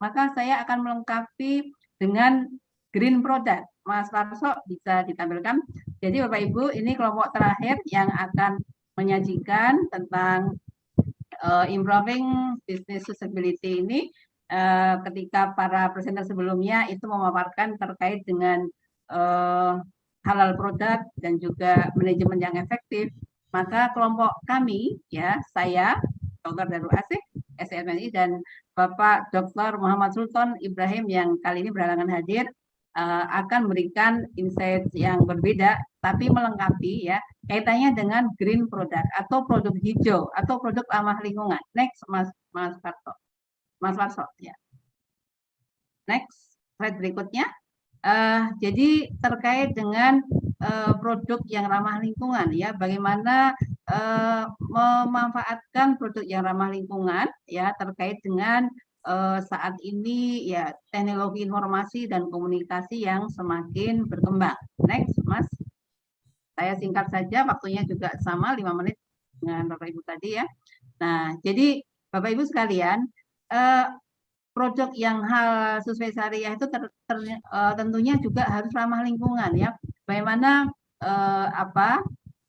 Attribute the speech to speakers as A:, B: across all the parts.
A: maka saya akan melengkapi dengan green product. Mas Farso bisa ditampilkan. Jadi Bapak Ibu, ini kelompok terakhir yang akan menyajikan tentang improving business sustainability ini. Ketika para presenter sebelumnya itu memaparkan terkait dengan halal produk dan juga manajemen yang efektif, maka kelompok kami, ya, saya, Dr. Darul Asih, SMNI, dan Bapak Dr. Muhammad Sultan Ibrahim yang kali ini berhalangan hadir, akan memberikan insight yang berbeda, tapi melengkapi, ya, kaitannya dengan green product atau produk hijau atau produk ramah lingkungan. Next, Mas Farso. Mas Farso, ya. Next, slide berikutnya. Jadi terkait dengan produk yang ramah lingkungan, ya, bagaimana memanfaatkan produk yang ramah lingkungan, ya, terkait dengan saat ini, ya, teknologi informasi dan komunikasi yang semakin berkembang. Next, Mas. Saya singkat saja, waktunya juga sama 5 menit dengan Bapak Ibu tadi, ya. Nah, jadi Bapak Ibu sekalian, produk yang hal sesuai syariah itu tentunya juga harus ramah lingkungan, ya. Bagaimana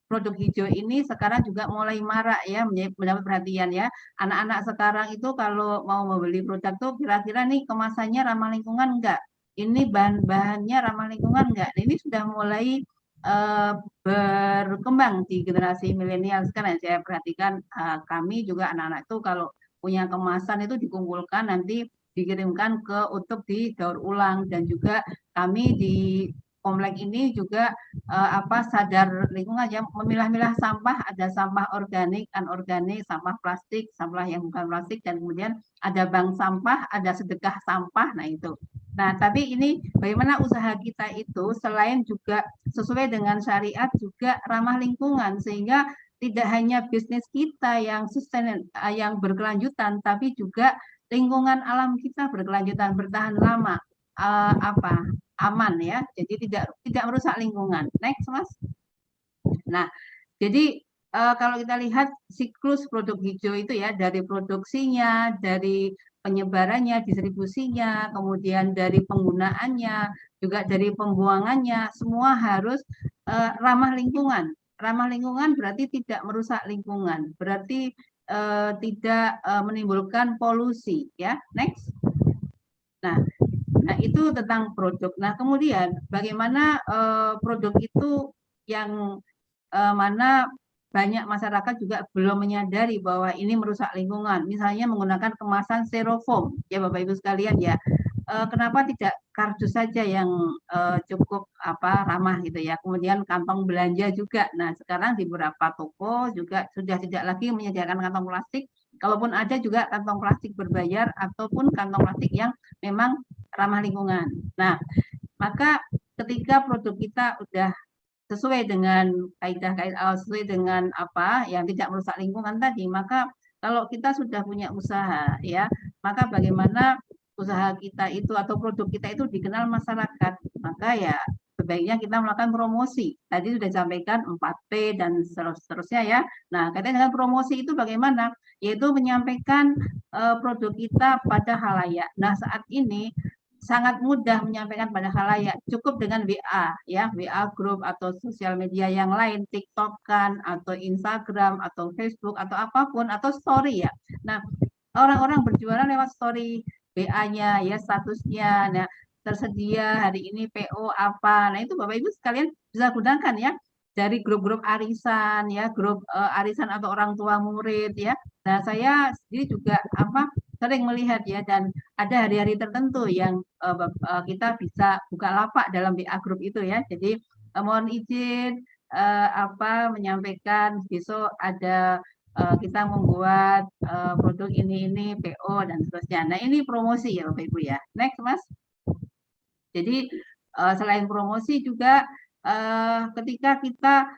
A: produk hijau ini sekarang juga mulai marak, ya, mendapat perhatian, ya. Anak-anak sekarang itu kalau mau membeli produk tuh kira-kira nih kemasannya ramah lingkungan enggak? Ini bahan-bahannya ramah lingkungan enggak? Nah, ini sudah mulai berkembang di generasi milenial sekarang. Saya perhatikan kami juga anak-anak itu kalau punya kemasan itu dikumpulkan nanti dikirimkan untuk didaur ulang, dan juga kami di komplek ini juga sadar lingkungan, ya, memilah-milah sampah, ada sampah organik, anorganik, sampah plastik, sampah yang bukan plastik, dan kemudian ada bank sampah, ada sedekah sampah. Nah, itu. Nah, tapi ini bagaimana usaha kita itu selain juga sesuai dengan syariat juga ramah lingkungan, sehingga tidak hanya bisnis kita yang sustain, yang berkelanjutan, tapi juga lingkungan alam kita berkelanjutan, bertahan lama, aman, ya. Jadi tidak merusak lingkungan. Next, Mas. Nah, jadi kalau kita lihat siklus produk hijau itu, ya, dari produksinya, dari penyebarannya, distribusinya, kemudian dari penggunaannya, juga dari pembuangannya, semua harus ramah lingkungan. Ramah lingkungan berarti tidak merusak lingkungan, berarti tidak menimbulkan polusi, ya. Next. Nah, itu tentang produk. Nah, kemudian bagaimana produk itu yang mana banyak masyarakat juga belum menyadari bahwa ini merusak lingkungan. Misalnya menggunakan kemasan styrofoam, ya Bapak Ibu sekalian, ya. Kenapa tidak kardus saja yang cukup ramah gitu, ya. Kemudian kantong belanja juga. Nah, sekarang di beberapa toko juga sudah tidak lagi menyediakan kantong plastik. Kalaupun ada juga kantong plastik berbayar ataupun kantong plastik yang memang ramah lingkungan. Nah, maka ketika produk kita udah sesuai dengan kaidah-kaidah, sesuai dengan yang tidak merusak lingkungan tadi, maka kalau kita sudah punya usaha, ya, maka bagaimana usaha kita itu atau produk kita itu dikenal masyarakat, maka ya sebaiknya kita melakukan promosi. Tadi sudah disampaikan 4P dan seterusnya, ya. Nah, kaitan dengan promosi itu bagaimana? Yaitu menyampaikan produk kita pada khalayak. Nah, saat ini sangat mudah menyampaikan pada khalayak, cukup dengan WA, ya, WA group atau sosial media yang lain, TikTok kan, atau Instagram, atau Facebook, atau apapun, atau story, ya. Nah, orang-orang berjualan lewat story WA-nya, ya, statusnya. Nah, tersedia hari ini PO apa. Nah, itu Bapak Ibu sekalian bisa gunakan, ya, dari grup-grup arisan, ya, grup arisan atau orang tua murid, ya. Nah, saya sendiri juga sering melihat, ya, dan ada hari-hari tertentu yang kita bisa buka lapak dalam WA group itu, ya. Jadi mohon izin menyampaikan besok ada kita membuat produk ini PO dan seterusnya. Nah, ini promosi, ya Bapak Ibu, ya. Next, Mas. Jadi selain promosi juga ketika kita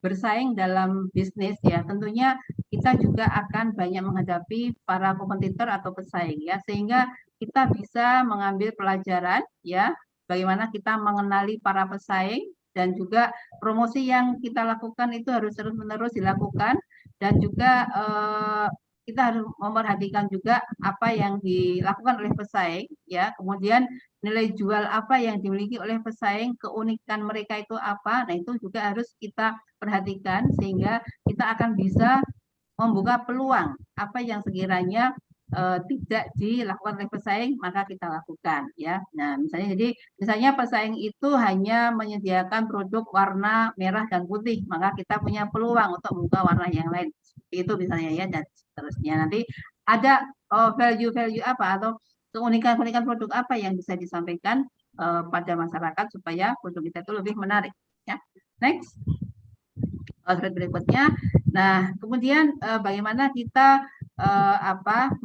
A: bersaing dalam bisnis, ya, tentunya kita juga akan banyak menghadapi para kompetitor atau pesaing, ya, sehingga kita bisa mengambil pelajaran, ya, bagaimana kita mengenali para pesaing, dan juga promosi yang kita lakukan itu harus terus-menerus dilakukan, dan juga kita harus memperhatikan juga apa yang dilakukan oleh pesaing, ya. Kemudian nilai jual apa yang dimiliki oleh pesaing, keunikan mereka itu apa. Nah, itu juga harus kita perhatikan sehingga kita akan bisa membuka peluang apa yang sekiranya tidak dilakukan oleh pesaing maka kita lakukan, ya. Nah, misalnya pesaing itu hanya menyediakan produk warna merah dan putih, maka kita punya peluang untuk membuka warna yang lain. Itu misalnya, ya, dan seterusnya. Nanti ada value-value apa atau keunikan-keunikan produk apa yang bisa disampaikan pada masyarakat supaya produk kita itu lebih menarik, ya. Next. Slide berikutnya. Nah, kemudian bagaimana kita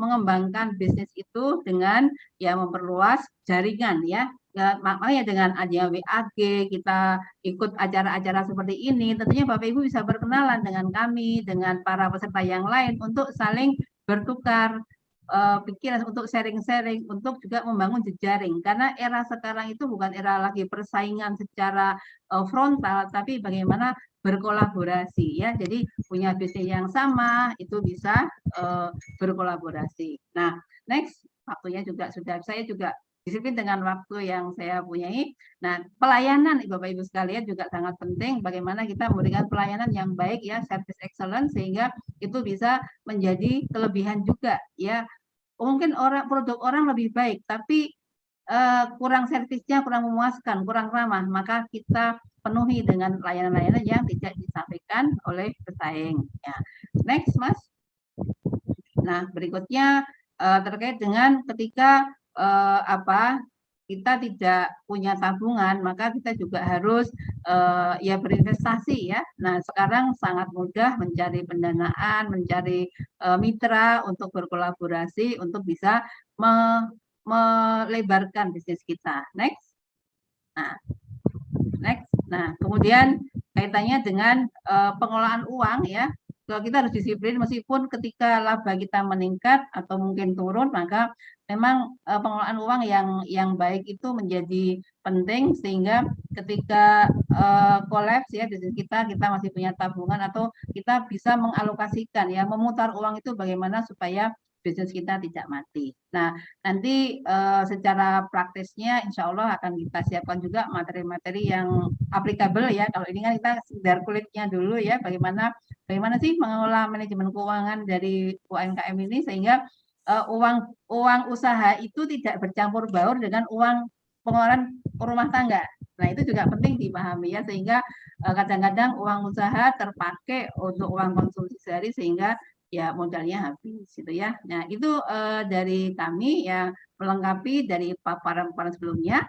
A: mengembangkan bisnis itu dengan ya memperluas jaringan, ya. Makanya dengan adanya WAG, kita ikut acara-acara seperti ini, tentunya Bapak Ibu bisa berkenalan dengan kami, dengan para peserta yang lain untuk saling bertukar pikiran, untuk sharing-sharing, untuk juga membangun jejaring. Karena era sekarang itu bukan era lagi persaingan secara frontal, tapi bagaimana berkolaborasi, ya. Jadi punya bisnis yang sama itu bisa berkolaborasi. Nah, next, waktunya juga sudah, saya juga disiplin dengan waktu yang saya punyai. Nah, pelayanan Bapak Ibu sekalian juga sangat penting, bagaimana kita memberikan pelayanan yang baik, ya, service excellence, sehingga itu bisa menjadi kelebihan juga, ya. Mungkin produk orang lebih baik, tapi kurang servisnya, kurang memuaskan, kurang ramah, maka kita penuhi dengan layanan-layanan yang tidak disampaikan oleh pesaing, ya. Next, Mas. Nah, berikutnya terkait dengan ketika kita tidak punya tabungan, maka kita juga harus ya berinvestasi, ya. Nah, sekarang sangat mudah mencari pendanaan, mencari mitra untuk berkolaborasi untuk bisa melebarkan bisnis kita. Next. Nah, kemudian kaitannya dengan pengelolaan uang, ya. Kalau kita harus disiplin, meskipun ketika laba kita meningkat atau mungkin turun, maka memang pengelolaan uang yang baik itu menjadi penting, sehingga ketika kolaps, ya, bisnis kita masih punya tabungan atau kita bisa mengalokasikan, ya, memutar uang itu bagaimana supaya bisnis kita tidak mati. Nah, nanti secara praktisnya insya Allah akan kita siapkan juga materi-materi yang applicable, ya. Kalau ini kan kita sekedar kulitnya dulu, ya, bagaimana sih mengelola manajemen keuangan dari UMKM ini sehingga uang usaha itu tidak bercampur baur dengan uang pengeluaran rumah tangga. Nah, itu juga penting dipahami, ya, sehingga kadang-kadang uang usaha terpakai untuk uang konsumsi sehari sehingga ya modalnya habis, gitu, ya. Nah, itu dari kami, ya, melengkapi dari paparan sebelumnya.